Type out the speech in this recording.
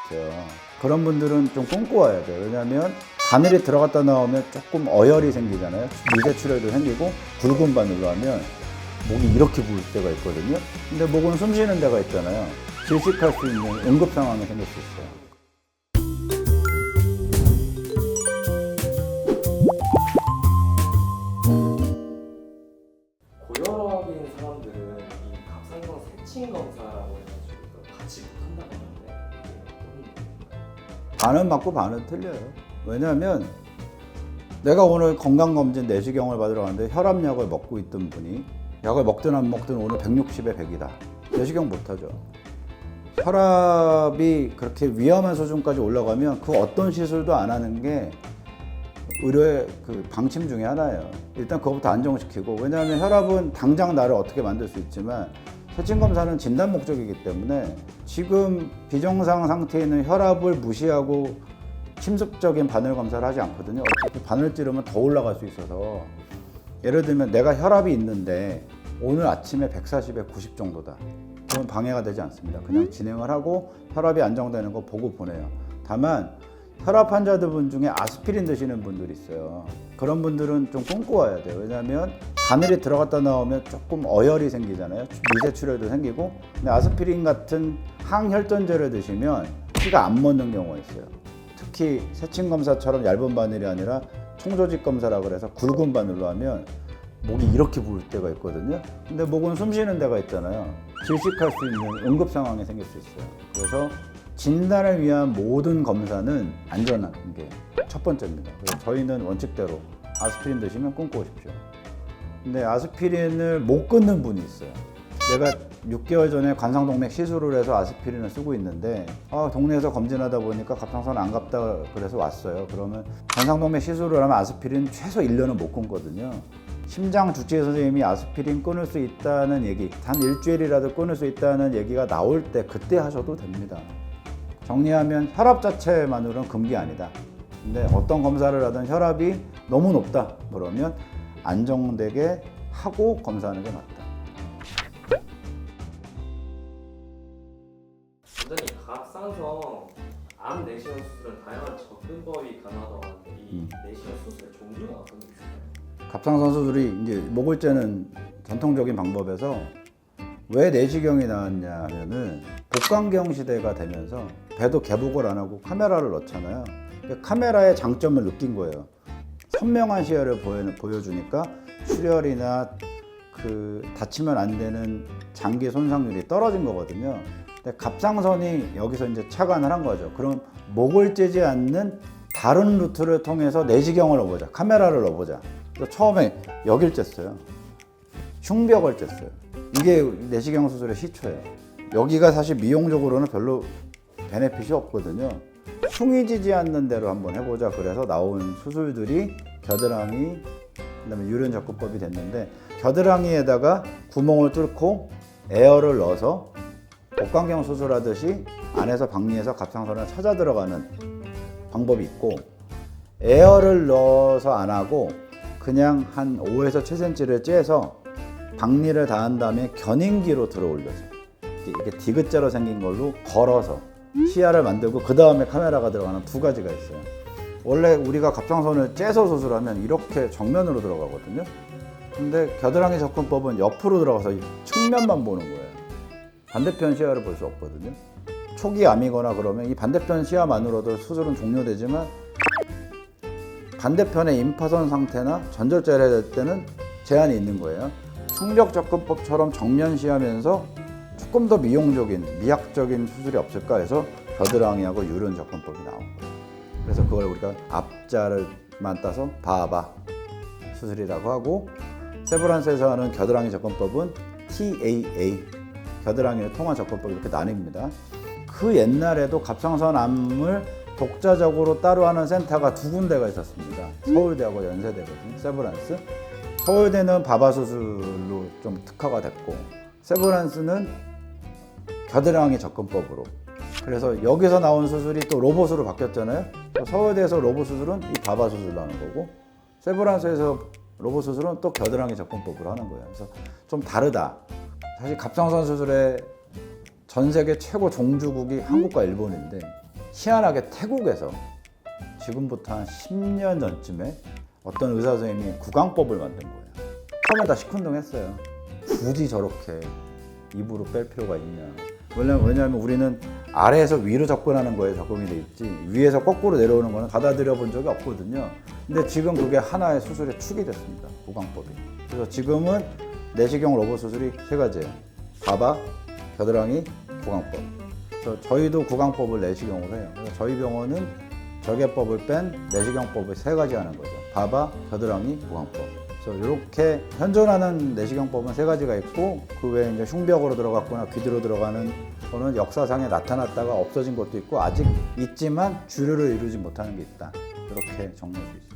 있어요. 그런 분들은 좀 꿈꿔 와야 돼요. 왜냐하면 바늘이 들어갔다 나오면 조금 어혈이 생기잖아요. 미세출혈도 생기고 굵은 바늘로 하면 목이 이렇게 부을 때가 있거든요. 근데 목은 숨 쉬는 데가 있잖아요. 질식할 수 있는 응급 상황이 생길 수 있어요. 고혈압인 사람들은 이 갑상선 세친 검사라고 해가지고 이걸 같이 못한다고 하는데 이게 반은 맞고 반은 틀려요. 왜냐하면 내가 오늘 건강검진 내시경을 받으러 갔는데 혈압약을 먹고 있던 분이 약을 먹든 안 먹든 오늘 160에 100이다. 내시경 못하죠. 혈압이 그렇게 위험한 수준까지 올라가면 그 어떤 시술도 안 하는 게 의료의 그 방침 중에 하나예요. 일단 그것부터 안정시키고, 왜냐하면 혈압은 당장 나를 어떻게 만들 수 있지만 세친 검사는 진단 목적이기 때문에 지금 비정상 상태에 있는 혈압을 무시하고 침습적인 바늘 검사를 하지 않거든요. 어차피 바늘 찌르면 더 올라갈 수 있어서, 예를 들면 내가 혈압이 있는데 오늘 아침에 140에 90 정도다. 그건 방해가 되지 않습니다. 그냥 진행을 하고 혈압이 안정되는 거 보고 보내요. 다만 혈압 환자들 중에 아스피린 드시는 분들이 있어요. 그런 분들은 좀 꿈꿔 와야 돼요. 왜냐하면 바늘이 들어갔다 나오면 조금 어혈이 생기잖아요. 미세출혈도 생기고. 근데 아스피린 같은 항혈전제를 드시면 피가 안 멎는 경우가 있어요. 특히 세친 검사처럼 얇은 바늘이 아니라 총조직 검사라 그래서 굵은 바늘로 하면 목이 이렇게 부을 때가 있거든요. 근데 목은 숨 쉬는 데가 있잖아요. 질식할 수 있는 응급 상황이 생길 수 있어요. 그래서 진단을 위한 모든 검사는 안전한 게 첫 번째입니다. 그래서 저희는 원칙대로 아스피린 드시면 끊고 오십시오. 근데 아스피린을 못 끊는 분이 있어요. 내가 6개월 전에 관상동맥 시술을 해서 아스피린을 쓰고 있는데 동네에서 검진하다 보니까 갑상선 안 갑다 그래서 왔어요. 그러면 관상동맥 시술을 하면 아스피린 최소 1년은 못 끊거든요. 심장 주치의 선생님이 아스피린 끊을 수 있다는 얘기, 단 일주일이라도 끊을 수 있다는 얘기가 나올 때 그때 하셔도 됩니다. 정리하면 혈압 자체만으로는 금기 아니다. 근데 어떤 검사를 하든 혈압이 너무 높다 그러면 안정되게 하고 검사하는 게 맞다. 원장님, 갑상선 암 내시경 수술은 다양한 접근법이 가능하다고 하는데 이 내시경 수술의 종류가 어떤 게 있을까요? 갑상선 수술이 이제 목을 째는 전통적인 방법에서 왜 내시경이 나왔냐 하면은 복강경 시대가 되면서 배도 개복을 안 하고 카메라를 넣잖아요. 카메라의 장점을 느낀 거예요. 선명한 시야를 보여주니까 출혈이나 그 다치면 안 되는 장기 손상률이 떨어진 거거든요. 근데 갑상선이 여기서 이제 착안을 한 거죠. 그럼 목을 째지 않는 다른 루트를 통해서 내시경을 넣어보자. 카메라를 넣어보자. 그래서 처음에 여길 쬐어요. 흉벽을 쬐어요. 이게 내시경 수술의 시초예요. 여기가 사실 미용적으로는 별로 베네핏이 없거든요. 흉이 지지 않는 대로 한번 해보자. 그래서 나온 수술들이 겨드랑이, 그다음에 유륜 접근법이 됐는데, 겨드랑이에다가 구멍을 뚫고 에어를 넣어서 복강경 수술하듯이 안에서 박리에서 갑상선을 찾아 들어가는 방법이 있고, 에어를 넣어서 안 하고 그냥 한 5에서 7cm를 째서 박리를 닿은 다음에 견인기로 들어 올려서 이게 디귿자로 생긴 걸로 걸어서 시야를 만들고 그 다음에 카메라가 들어가는 두 가지가 있어요. 원래 우리가 갑상선을 째서 수술하면 이렇게 정면으로 들어가거든요. 근데 겨드랑이 접근법은 옆으로 들어가서 측면만 보는 거예요. 반대편 시야를 볼 수 없거든요. 초기 암이거나 그러면 이 반대편 시야만으로도 수술은 종료되지만 반대편의 임파선 상태나 전절제를 해야 될 때는 제한이 있는 거예요. 흉벽 접근법처럼 정면 시야면서 조금 더 미용적인, 미학적인 수술이 없을까 해서 겨드랑이하고 유륜 접근법이 나온 거예요. 그래서 그걸 우리가 앞자를만 따서 바바 수술이라고 하고, 세브란스에서 하는 겨드랑이 접근법은 TAA, 겨드랑이를 통한 접근법, 이렇게 나뉩니다. 그 옛날에도 갑상선 암을 독자적으로 따로 하는 센터가 두 군데가 있었습니다. 서울대하고 연세대거든요. 세브란스. 서울대는 바바 수술로 좀 특화가 됐고, 세브란스는 겨드랑이 접근법으로. 그래서 여기서 나온 수술이 또 로봇으로 바뀌었잖아요. 서울대에서 로봇 수술은 이 바바 수술로 하는 거고, 세브란스에서 로봇 수술은 또 겨드랑이 접근법으로 하는 거예요. 그래서 좀 다르다. 사실 갑상선 수술의 전 세계 최고 종주국이 한국과 일본인데 희한하게 태국에서 지금부터 한 10년 전쯤에 어떤 의사 선생님이 구강법을 만든 거예요. 처음에 다 시큰둥했어요. 굳이 저렇게 입으로 뺄 필요가 있냐. 왜냐하면 우리는 아래에서 위로 접근하는 거에 적응이 돼 있지 위에서 거꾸로 내려오는 거는 받아들여 본 적이 없거든요. 근데 지금 그게 하나의 수술의 축이 됐습니다. 구강법이. 그래서 지금은 내시경 로봇 수술이 3가지예요. 바바, 겨드랑이, 구강법. 그래서 저희도 구강법을 내시경으로 해요. 그래서 저희 병원은 절개법을 뺀 내시경법을 3가지 하는 거죠. 바바, 겨드랑이, 구강법. 그래서 이렇게 현존하는 내시경법은 3가지가 있고 그 외에 이제 흉벽으로 들어갔거나 귀뒤로 들어가는 거는 역사상에 나타났다가 없어진 것도 있고 아직 있지만 주류를 이루지 못하는 게 있다. 이렇게 정리할 수 있습니다.